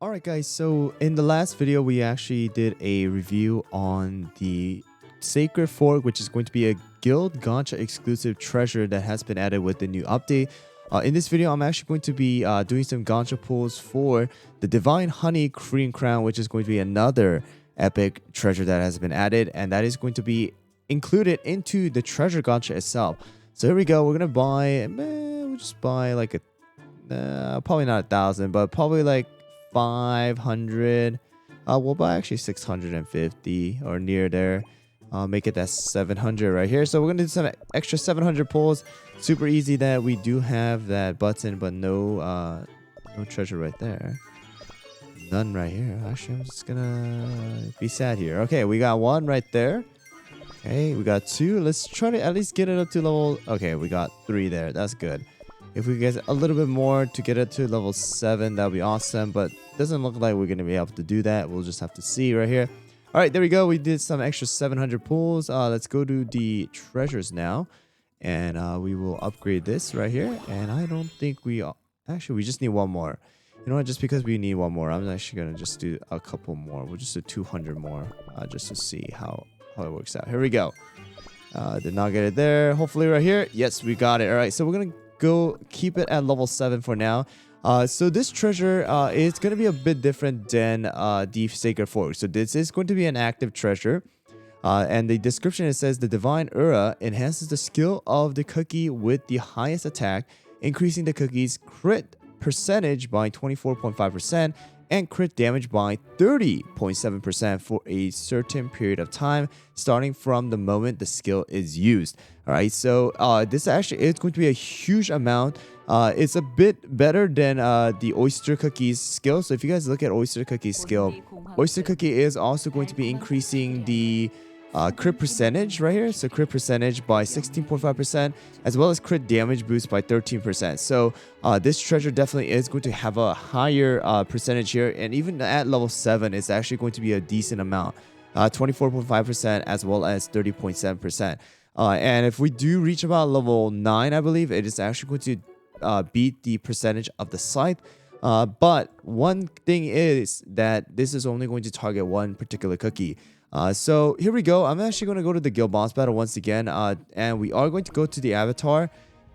Alright guys, so in the last video we actually did a review on the Sacred Fork, which is going to be a guild gacha exclusive treasure that has been added with the new update. In this video I'm actually going to be doing some gacha pulls for the Divine Honey Cream Crown, which is going to be another epic treasure that has been added, and that is going to be included into the treasure gacha itself. So here we go, we're gonna buy, we'll just buy like a probably not 1,000, but probably like 500. We'll buy actually 650 or near there. Make it that 700 right here. So we're gonna do some extra 700 pulls. Super easy that we do have that button, but no treasure right there. None right here. Actually, I'm just gonna be sad here. Okay, we got one right there. Okay, we got two. Let's try to at least get it up to level. Okay, we got 3 there. That's good. If we get a little bit more to get it to level 7, that would be awesome. But it doesn't look like we're going to be able to do that. We'll just have to see right here. All right, there we go. We did some extra 700 pulls. Let's go to the treasures now. And we will upgrade this right here. And I don't think we... Actually, we just need one more. You know what? Just because we need one more, I'm actually going to just do a couple more. We'll just do 200 more just to see how it works out. Here we go. Did not get it there. Hopefully right here. Yes, we got it. All right, so we're going to go keep it at level 7 for now. So this treasure is going to be a bit different than the Sacred Fork. So this is going to be an active treasure. And the description, it says the Divine Aura enhances the skill of the cookie with the highest attack, increasing the cookie's crit percentage by 24.5% and crit damage by 30.7% for a certain period of time, starting from the moment the skill is used. All right, so this actually is going to be a huge amount. It's a bit better than the Oyster Cookie's skill. So if you guys look at Oyster Cookie's skill, Oyster Cookie is also going to be increasing the crit percentage right here. So crit percentage by 16.5%, as well as crit damage boost by 13%. So this treasure definitely is going to have a higher percentage here. And even at level 7, it's actually going to be a decent amount. 24.5% as well as 30.7%. And if we do reach about level 9, I believe, it is actually going to beat the percentage of the scythe. But one thing is that this is only going to target one particular cookie. So here we go. I'm actually going to go to the guild boss battle once again. And we are going to go to the avatar.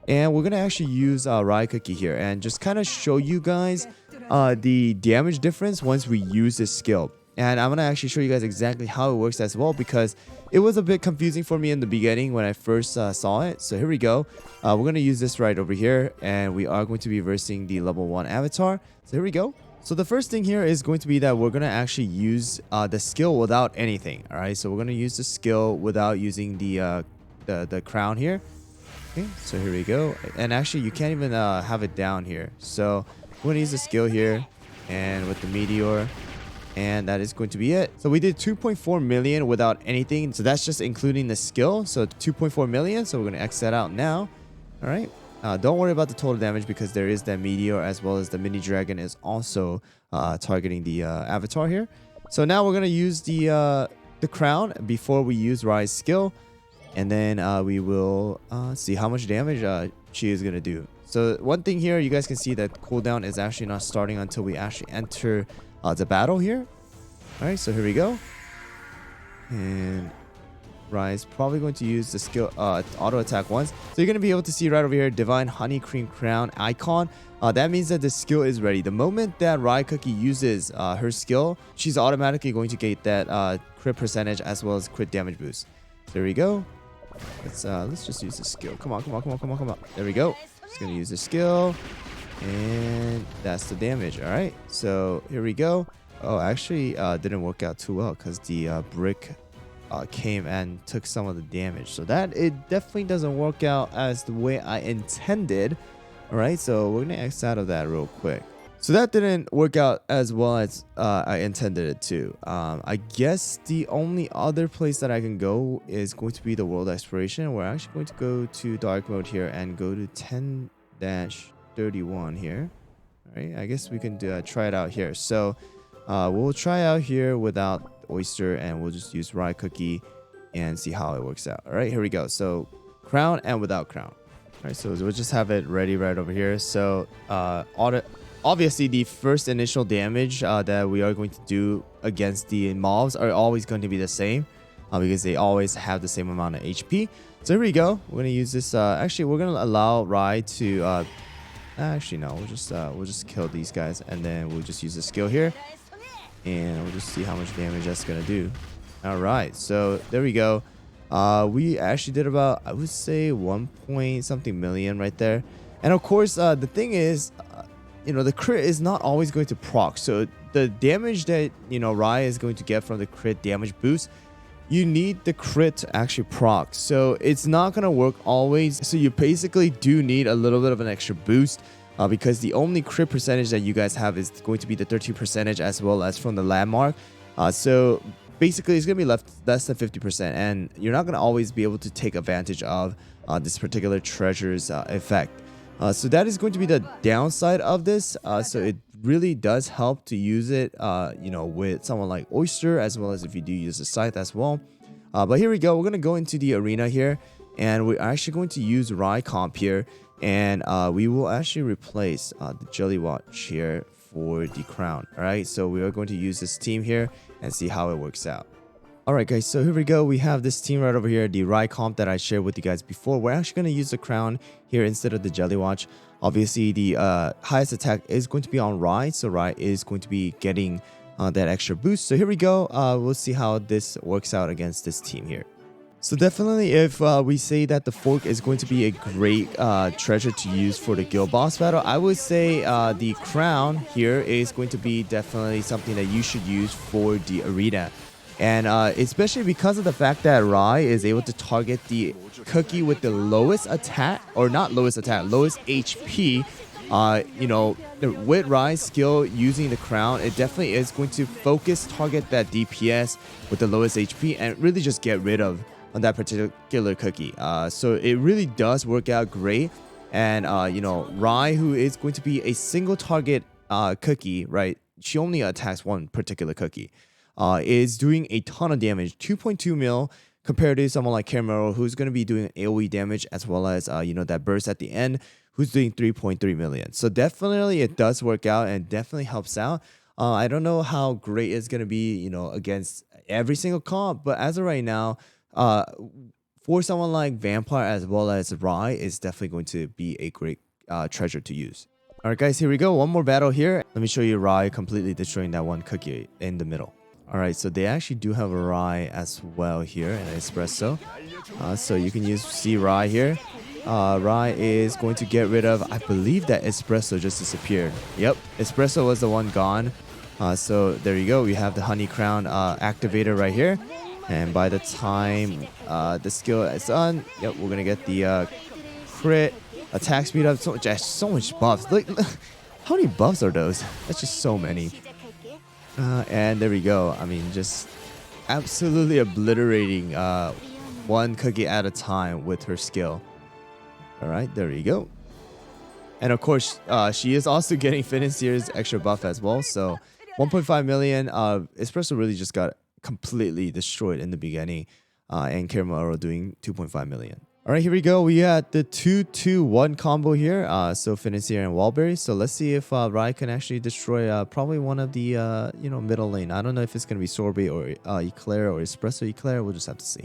And we're going to actually use Rye Cookie here. And just kind of show you guys the damage difference once we use this skill. And I'm going to actually show you guys exactly how it works as well, because it was a bit confusing for me in the beginning when I first saw it. So here we go. We're going to use this right over here. And we are going to be versing the level 1 avatar. So here we go. So the first thing here is going to be that we're going to actually use the skill without anything. All right, so we're going to use the skill without using the crown here. Okay, so here we go. And actually, you can't even have it down here. So we're going to use the skill here and with the meteor. And that is going to be it. So we did 2.4 million without anything. So that's just including the skill. So 2.4 million. So we're going to X that out now. All right. Don't worry about the total damage, because there is that meteor, as well as the mini dragon is also targeting the avatar here. So now we're going to use the crown before we use Rai's skill. And then we will see how much damage she is going to do. So one thing here, you guys can see that cooldown is actually not starting until we actually enter the battle here. All right, so here we go. And Rai is probably going to use the skill auto attack once. So you're going to be able to see right over here, Divine Honey Cream Crown icon. That means that the skill is ready. The moment that Rye Cookie uses her skill, she's automatically going to get that crit percentage as well as crit damage boost. There we go. Let's just use the skill. Come on. There we go. Just going to use the skill. And that's the damage. All right, so here we go. Oh, actually didn't work out too well, because the brick came and took some of the damage. So that it definitely doesn't work out as the way I intended. All right, so we're gonna X out of that real quick. So that didn't work out as well as I intended it to. I guess the only other place that I can go is going to be the world exploration. We're actually going to go to dark mode here and go to 10-31 here. All right, I guess we can try it out here. So we'll try out here without oyster, and we'll just use Rye Cookie and see how it works out. All right, here we go. So crown and without crown. All right, so we'll just have it ready right over here. So auto obviously the first initial damage that we are going to do against the mobs are always going to be the same because they always have the same amount of HP. So here we go. We're gonna use this. Actually, we're gonna allow Rai to. Actually, no. We'll just kill these guys, and then we'll just use the skill here, and we'll just see how much damage that's gonna do. All right. So there we go. We actually did about, I would say, 1 point something million right there. And of course, the thing is, you know, the crit is not always going to proc. So the damage that, you know, Rai is going to get from the crit damage boost, you need the crit to actually proc. So it's not going to work always. So you basically do need a little bit of an extra boost because the only crit percentage that you guys have is going to be the 13% as well as from the landmark. So basically it's going to be less than 50%, and you're not going to always be able to take advantage of this particular treasure's effect. So that is going to be the downside of this. So it really does help to use it, you know, with someone like Oyster, as well as if you do use the scythe as well. But here we go. We're going to go into the arena here, and we're actually going to use Rai comp here, and we will actually replace the Jelly Watch here for the crown. All right, so we are going to use this team here and see how it works out. Alright guys, so here we go. We have this team right over here, the Rai comp that I shared with you guys before. We're actually going to use the crown here instead of the Jelly Watch. Obviously, the highest attack is going to be on Rai, so Rai is going to be getting that extra boost. So here we go. We'll see how this works out against this team here. So definitely, if we say that the fork is going to be a great treasure to use for the guild boss battle, I would say the crown here is going to be definitely something that you should use for the arena. And especially because of the fact that Rai is able to target the cookie with the lowest attack, or not lowest attack, lowest HP. You know, with Rai's skill using the crown, it definitely is going to focus target that DPS with the lowest HP and really just get rid of on that particular cookie. So it really does work out great. And you know, Rai, who is going to be a single target cookie, right? She only attacks one particular cookie. Is doing a ton of damage, 2.2 mil, compared to someone like Caramel, who's going to be doing AoE damage, as well as you know, that burst at the end, who's doing 3.3 million. So definitely it does work out and definitely helps out. I don't know how great it's going to be, you know, against every single comp, but as of right now, for someone like Vampire as well as Rai, is definitely going to be a great treasure to use. Alright guys, here we go. One more battle here. Let me show you Rai completely destroying that one cookie in the middle. Alright, so they actually do have a Rai as well here, an Espresso. So you can see Rai here. Rai is going to get rid of, I believe that Espresso just disappeared. Yep, Espresso was the one gone. So there you go. We have the Honey Crown activator right here. And by the time the skill is done, yep, we're going to get the crit, attack speed up. So much buffs. Look, how many buffs are those? That's just so many. And there we go. I mean, just absolutely obliterating one cookie at a time with her skill. All right, there we go. And of course, she is also getting Financier's extra buff as well. So 1.5 million. Espresso really just got completely destroyed in the beginning. And Caramel doing 2.5 million. All right, here we go. We got the 2-2-1 combo here. So Financier and Wallberry. So let's see if Rai can actually destroy probably one of the you know, middle lane. I don't know if it's gonna be Sorbet or Eclair or Espresso Eclair. We'll just have to see.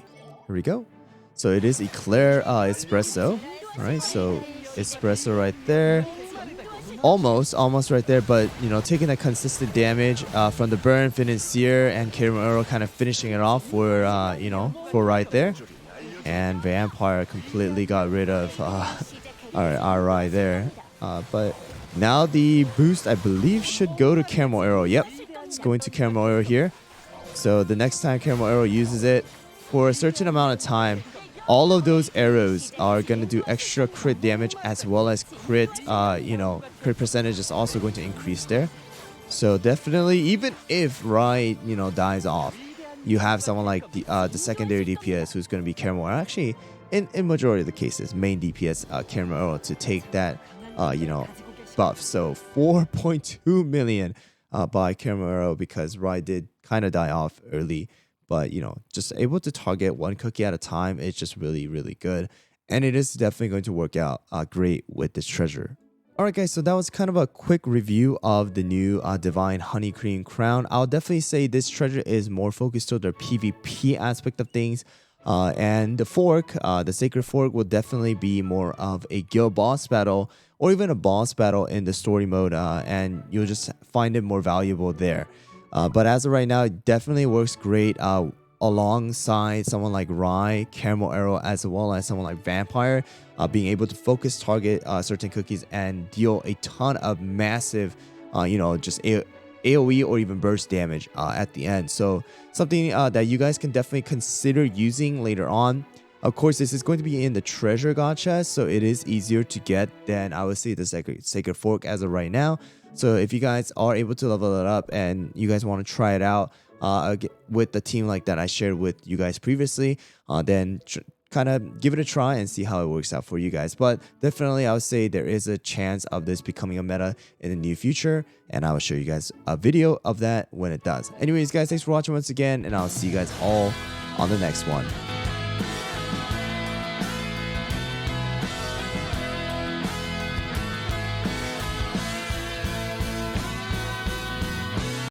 Here we go. So it is Eclair Espresso. All right, so Espresso right there. Almost right there, but you know, taking that consistent damage from the burn, Financier and Caramel kind of finishing it off for you know, for right there. And Vampire completely got rid of our Rai there. But now the boost, I believe, should go to Caramel Arrow. Yep, it's going to Caramel Arrow here. So the next time Caramel Arrow uses it, for a certain amount of time, all of those arrows are going to do extra crit damage, as well as crit, you know, crit percentage is also going to increase there. So definitely, even if Rai, you know, dies off, you have someone like the secondary DPS who's going to be Caramel, or actually in majority of the cases, main DPS Caramel to take that you know, buff. So 4.2 million by Caramel because Rai did kind of die off early, but you know, just able to target one cookie at a time. It's just really good, and it is definitely going to work out great with this treasure. Alright guys, so that was kind of a quick review of the new Divine Honey Cream Crown. I'll definitely say this treasure is more focused to the PvP aspect of things. And the fork, the Sacred Fork, will definitely be more of a guild boss battle or even a boss battle in the story mode, and you'll just find it more valuable there. But as of right now, it definitely works great alongside someone like Rye, Caramel Arrow, as well as someone like Vampire, being able to focus target certain cookies and deal a ton of massive, just AoE or even burst damage at the end. So something that you guys can definitely consider using later on. Of course, this is going to be in the treasure gacha, so it is easier to get than I would say the Sacred Fork as of right now. So if you guys are able to level it up and you guys want to try it out with the team like that I shared with you guys previously, then kind of give it a try and see how it works out for you guys. But definitely, I would say there is a chance of this becoming a meta in the near future, and I will show you guys a video of that when it does. Anyways, guys, thanks for watching once again, and I'll see you guys all on the next one.